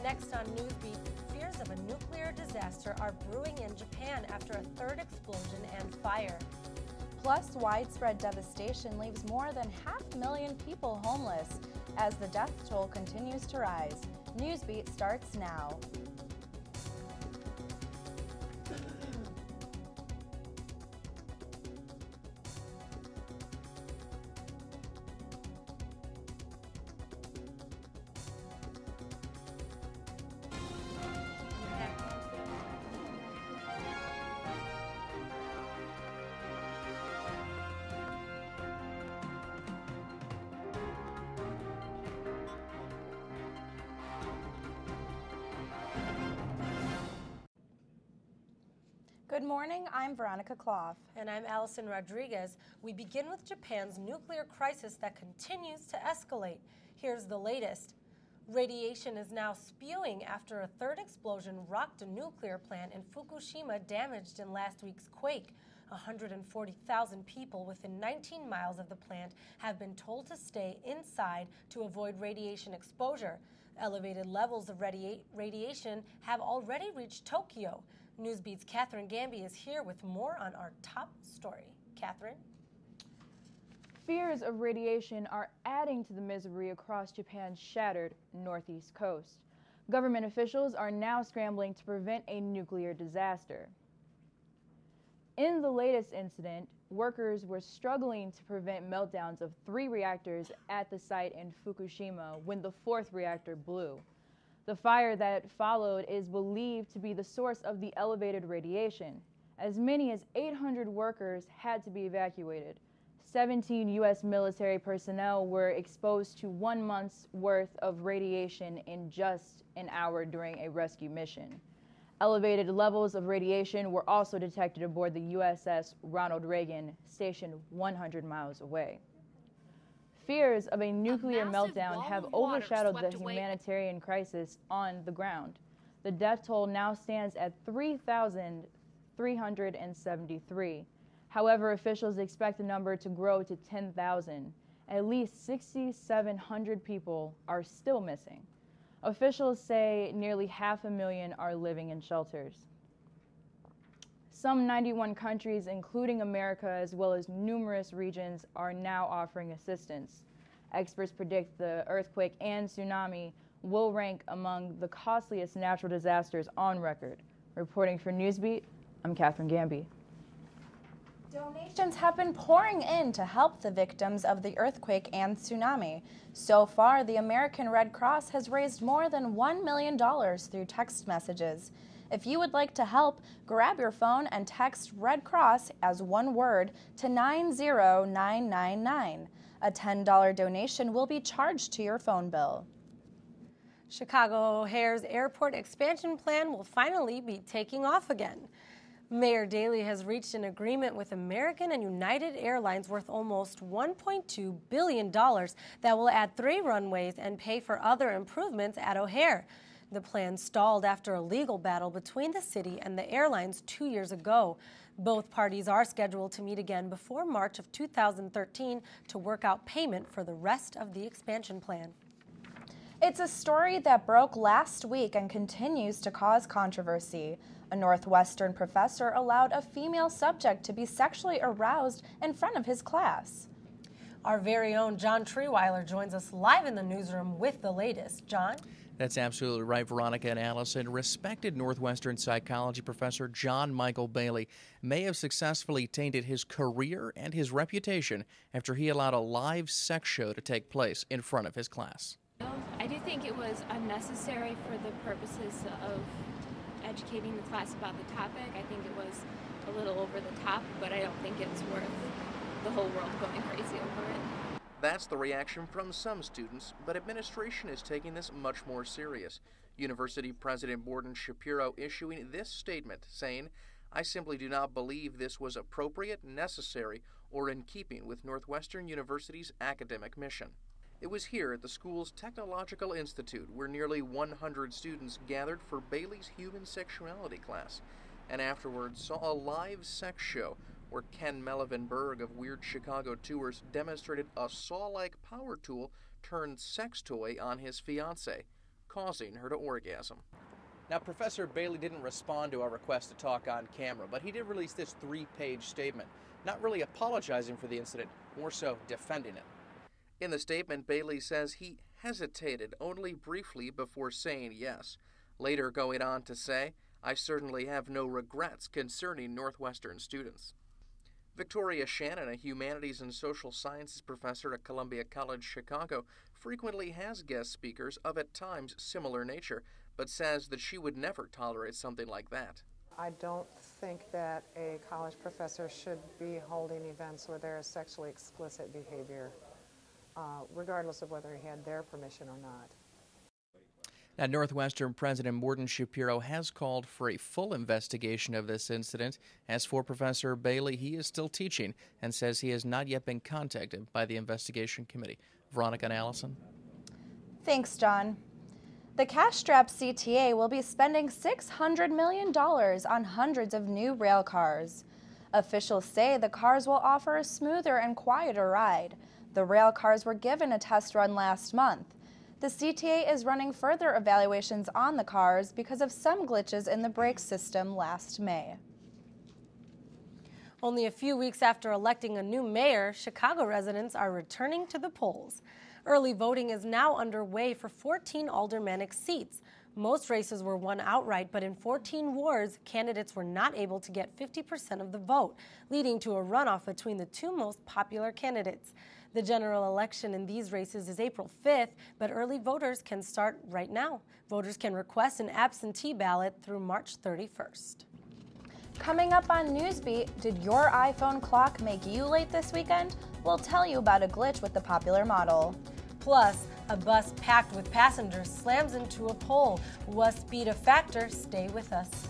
Next on Newsbeat, fears of a nuclear disaster are brewing in Japan after a third explosion and fire. Plus, widespread devastation leaves more than 500,000 people homeless as the death toll continues to rise. Newsbeat starts now. Good morning, I'm Veronica Clough. And I'm Allison Rodriguez. We begin with Japan's nuclear crisis that continues to escalate. Here's the latest. Radiation is now spewing after a third explosion rocked a nuclear plant in Fukushima damaged in last week's quake. 140,000 people within 19 miles of the plant have been told to stay inside to avoid radiation exposure. Elevated levels of radiation have already reached Tokyo. Newsbeat's Catherine Gamby is here with more on our top story. Catherine? Fears of radiation are adding to the misery across Japan's shattered northeast coast. Government officials are now scrambling to prevent a nuclear disaster. In the latest incident, workers were struggling to prevent meltdowns of 3 reactors at the site in Fukushima when the 4th reactor blew. The fire that followed is believed to be the source of the elevated radiation. As many as 800 workers had to be evacuated. 17 U.S. military personnel were exposed to 1 month's worth of radiation in just an hour during a rescue mission. Elevated levels of radiation were also detected aboard the USS Ronald Reagan, stationed 100 miles away. Fears of a nuclear meltdown have overshadowed the humanitarian crisis on the ground. The death toll now stands at 3,373. However, officials expect the number to grow to 10,000. At least 6,700 people are still missing. Officials say nearly 500,000 are living in shelters. Some 91 countries, including America, as well as numerous regions, are now offering assistance. Experts predict the earthquake and tsunami will rank among the costliest natural disasters on record. Reporting for Newsbeat, I'm Catherine Gamby. Donations have been pouring in to help the victims of the earthquake and tsunami. So far, the American Red Cross has raised more than $1 million through text messages. If you would like to help, grab your phone and text Red Cross as one word to 90999. A $10 donation will be charged to your phone bill. Chicago O'Hare's airport expansion plan will finally be taking off again. Mayor Daley has reached an agreement with American and United Airlines worth almost $1.2 billion that will add 3 runways and pay for other improvements at O'Hare. The plan stalled after a legal battle between the city and the airlines 2 years ago. Both parties are scheduled to meet again before March of 2013 to work out payment for the rest of the expansion plan. It's a story that broke last week and continues to cause controversy. A Northwestern professor allowed a female subject to be sexually aroused in front of his class. Our very own John Treeweiler joins us live in the newsroom with the latest. John? That's absolutely right, Veronica and Allison. Respected Northwestern psychology professor John Michael Bailey may have successfully tainted his career and his reputation after he allowed a live sex show to take place in front of his class. I do think it was unnecessary for the purposes of educating the class about the topic. I think it was a little over the top, but I don't think it's worth the whole world going crazy over it. That's the reaction from some students, but administration is taking this much more serious. University President Borden Shapiro issuing this statement saying, "I simply do not believe this was appropriate, necessary, or in keeping with Northwestern University's academic mission." It was here at the school's Technological Institute where nearly 100 students gathered for Bailey's human sexuality class, and afterwards saw a live sex show where Ken Melvin-Berg of Weird Chicago Tours demonstrated a saw-like power tool turned sex toy on his fiancée. causing her to orgasm. Now, Professor Bailey didn't respond to our request to talk on camera, but he did release this 3-page statement, not really apologizing for the incident, more so defending it. In the statement, Bailey says he hesitated only briefly before saying yes, later going on to say, "I certainly have no regrets concerning Northwestern students." Victoria Shannon, a humanities and social sciences professor at Columbia College Chicago, frequently has guest speakers of at times similar nature, but says that she would never tolerate something like that. I don't think that a college professor should be holding events where there is sexually explicit behavior, regardless of whether he had their permission or not. Now, Northwestern President Morton Shapiro has called for a full investigation of this incident. As for Professor Bailey, he is still teaching and says he has not yet been contacted by the investigation committee. Veronica and Allison. Thanks, John. The cash-strapped CTA will be spending $600 million on hundreds of new rail cars. Officials say the cars will offer a smoother and quieter ride. The rail cars were given a test run last month. The CTA is running further evaluations on the cars because of some glitches in the brake system last May. Only a few weeks after electing a new mayor, Chicago residents are returning to the polls. Early voting is now underway for 14 aldermanic seats. Most races were won outright, but in 14 wards, candidates were not able to get 50% of the vote, leading to a runoff between the two most popular candidates. The general election in these races is April 5th, but early voters can start right now. Voters can request an absentee ballot through March 31st. Coming up on Newsbeat, did your iPhone clock make you late this weekend? We'll tell you about a glitch with the popular model. Plus, a bus packed with passengers slams into a pole. Was speed a factor? Stay with us.